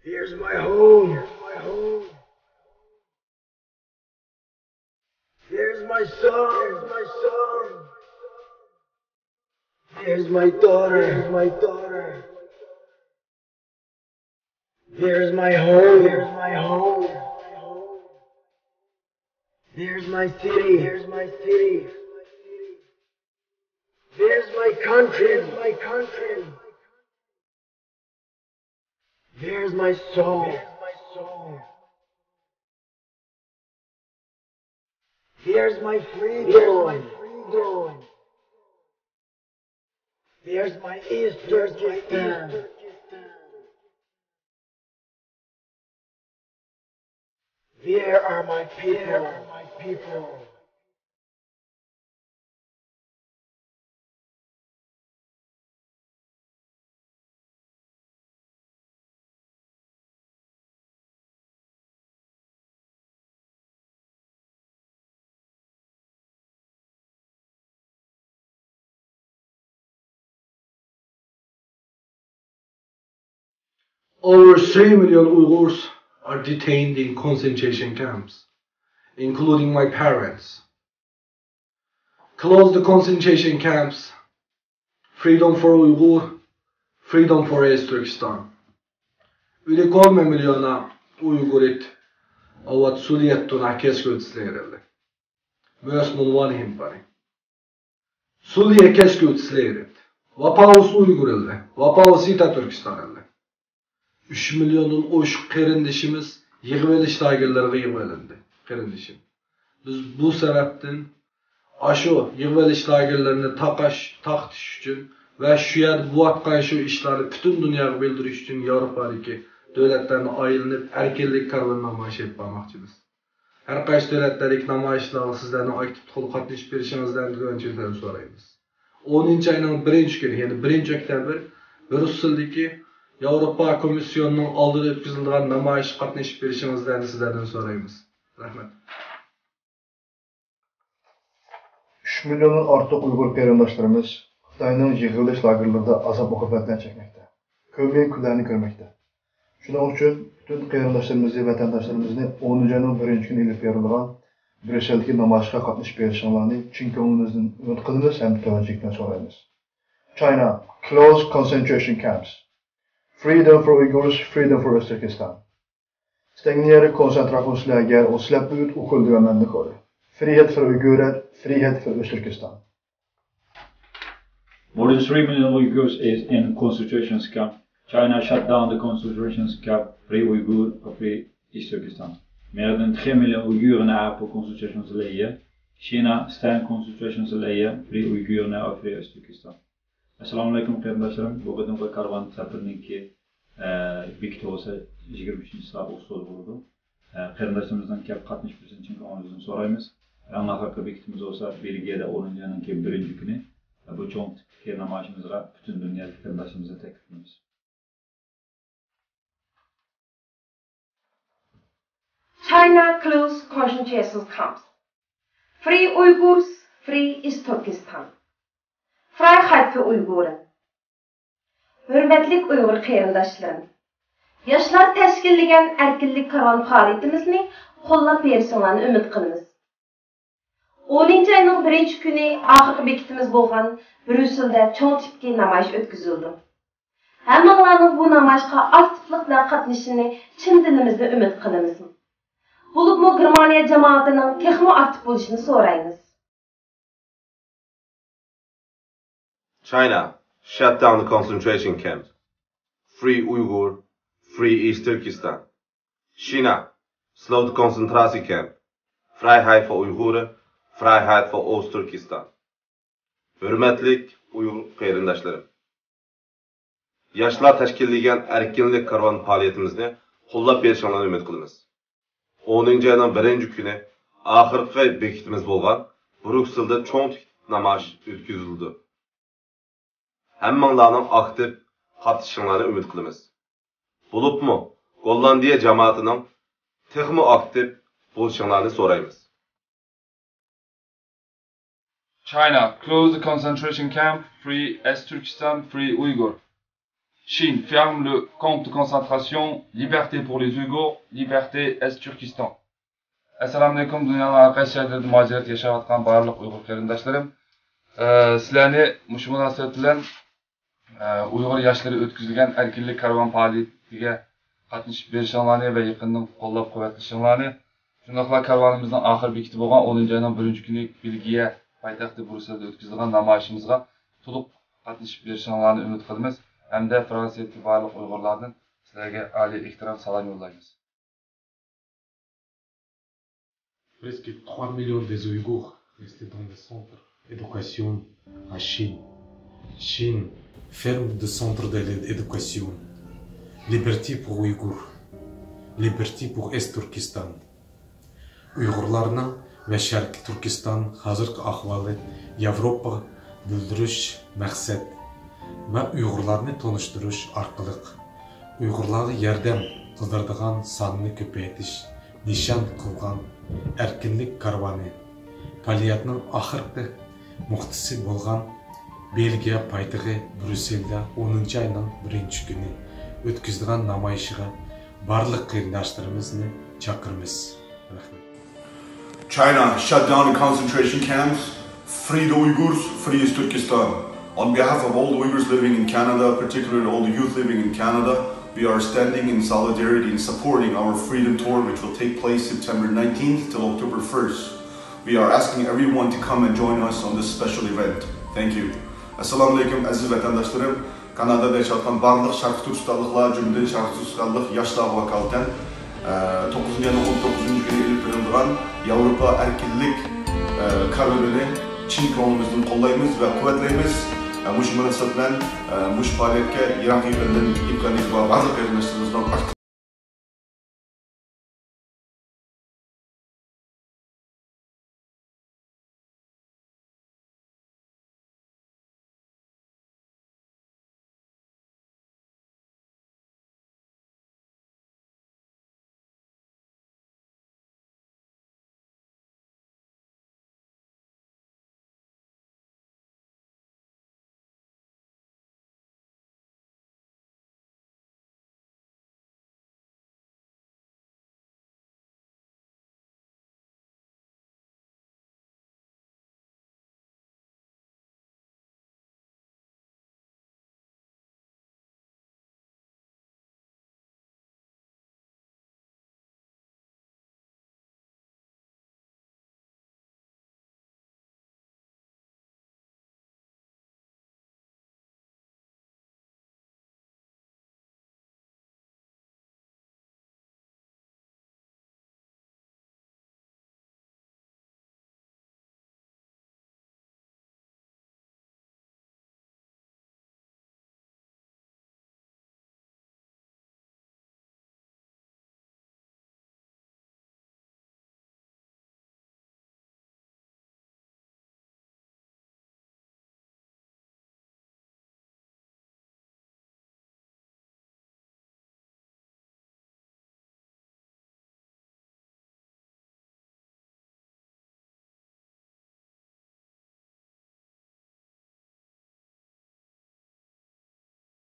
Here's my home. Here's my home. Here's my son. Here's my son. Here's my daughter. Here's my daughter. Here's my home. Here's my home. Here's my city. Here's my city. Here's my country. Here's my country. Here's my soul. Here's my soul. Here's my freedom. Here's my freedom. Here's my East Turkestan. Here are my people. Here are my people. Over 3 million Uyghurs are detained in concentration camps, including my parents. Close the concentration camps. Freedom for Uyghur, freedom for East Turkestan. Yli 3 miljona Uygurit ovat suljettuna keskeytysleireille. Myös mun vanhimpani. Sulje keskeytysleirit. Vapaus Uygurille, vapaus Itä-Türkistanille. 3 milyonun oşuk kerindişimiz yığveliş lagerlerine yığvelindi. Kerindişim. Biz bu sebepten aşu yığveliş lagerlerine taktiş için ve şu yer bu atkan şu işleri bütün dünyaya bildiriş için Avrupa'daki devletlerine ayrılıp erkenlik kararını namayiş etmemakçımız. Her kaç devletlerlik namayişlerine sizlerden aktif kol katmış bir işinizden güvençeden sorayımız. 10. ayının 1. günü, yani 1. oktyabr, Brüssel'deki Avrupa Komisyonu'nun aldığı etkisinden namayiş katmış bir işinizden sizlerden sorayımız. Rahmet. 3 milyonun artıq Uyğur qarindaşlarımız Xitayning yığılış lagerlərində azab müqavimətindən çəkməkdə. Köməyən küllərini görməkdə. Şunun üçün bütün qarindaşlarımızı, vətəndaşlarımızı 10. ayının 1. günü ilib verilən Brüsseldəki namayişə qatnış verişinlərini çin könlünüzdən ümid qılırız, həm də təvəccühlə sorayımız. China, close concentration camps. Freedom for Uyghurs, freedom for West Turkestan. Stängningar koncentrationsläger och släpp ut oskyldiga människor. Frihet för Uigurer, frihet för Östturkestan. More than 3 million Uyghurs is in concentration camp. China shut down the concentration camp Free Uyghur och Free East Turkestan. Mer än 3 miljoner Uigurer är på koncentrationsläger. Kina stänger koncentrationsläger Free Uigurerna och Free Östturkestan. Assalamu alaikum kardeşlerim. Bugün bu karvan seferindeki birlikte olsa 23. saat Oslo'da bulundu. Kardeşlerimizden kep katmış birisi çünkü onunuzun sorayımız. Anlataka birliktimiz olsa Belgiye'de 10. ayının 1. günü. Bu çok namayişimizle bütün dünyadaki kardeşlerimize teklifimiz. China closed concentration camps. Free Uyghurs, free East Turkestan. Freiheit für Uyguren. Hürmetlik Uygur qarindaşlarım. Yaşlar təşkilləgən erkinlik karvan fəaliyyətimizni qollab berişinizlarni ümid qılırız. 10. ayının 1. günü axırkı bekitimiz bolğan Brüsseldə çoğ tipki namayiş ötküzüldü. Hammalarning bu namayishga aktivlik bilan qatnashishini chin dilimizda umid qilamiz. Bo'libmi Germaniya jamoatining texmo aktiv bo'lishini so'raymiz. China shut down the concentration camps. Free Uyghur, free East Turkestan. China slow the concentration camp. Vrijheid voor Uiguren, vrijheid voor Oost-Turkestan. Hürmetlik Uyghur qarindaşlarım. Yaşlar təşkilləgən erkinlik karvan fəaliyyətimizni qollab berişinizlarni ümid qılırız. 10. ayının 1. günü axırkı bekitimiz bolğan Brükseldə çoğ namayiş ötküzüldü. Hammalarning aktiv qatnashishinglarni umid qilamiz. Bo'libmi, Gollandiya jamoatining texmo aktiv bo'lishinglarni so'raymiz. China, close the concentration camp, free East Turkestan, free Uyghur. Chine ferme le camp de concentration. Liberté pour les Uyghurs. Liberté Est-Turkistan. Assalamu alaikum. Dünyanın arka şehirlerinde muhaciret yaşayatkan barlık Uyghur qarindoshlarım. Sizlarni mushu munosabat bilan Uyg'ur yoshlari o'tkazilgan erkinlik karvon faoliyatiga qatnashib berishinglarni va yaqindan qo'llab-quvvatlashinglarni, shundaqla karvonimizning oxir bekiti bo'lgan 10-oyning 1-kuni Belgiya poytaxti Brusselda o'tkazilgan namoyishimizga to'liq qatnashib berishinglarni umid qilamiz hamda Fransiyadagi barliq Uyg'urlardan sizlarga oliy ehtirom salom yo'llaymiz. Presque 3 millions des Ouïghours restés dans des centres d'éducation en Chine. Chine ferme de centres d'éducation. Liberté pour Ouïghours. Liberté pour Est-Turkistan. Uyg'urlarning va Sharq Turkiston hozirgi ahvoli Yevropa bildirish maqsad va Uyg'urlarni tanishtirish orqali Uyg'urlarga yordam qildiradigan sonni ko'paytirish nishon qilgan erkinlik karvoni faoliyatining oxirgi nuqtasi bo'lgan Belgiya poytaxti Brusselda 10-oyning 1-kuni o'tkazilgan namoyishga barliq qarindoshlarimizni chaqiramiz. China shut down the concentration camps. Free the Uyghurs, free is Turkestan. On behalf of all the Uyghurs living in Canada, particularly all the youth living in Canada, we are standing in solidarity and supporting our freedom tour, which will take place September 19th till October 1st. We are asking everyone to come and join us on this special event. Thank you. Assalamu alaikum aziz vatandaşlarım. Kanada'da yaşatan barlıq Şarkı Türkistanlıqlar cümleden Şarkı Türkistanlıq yaşlar vakalten 9. yanı 19. günü elip verildiğin Avrupa erkinlik kararını Çin konumuzdan kollayımız ve kuvvetleyimiz. Muş münasebet bilen muş faaliyetke Irak yıllarından imkaniyeti var. Barlıq arkadaşlarımızdan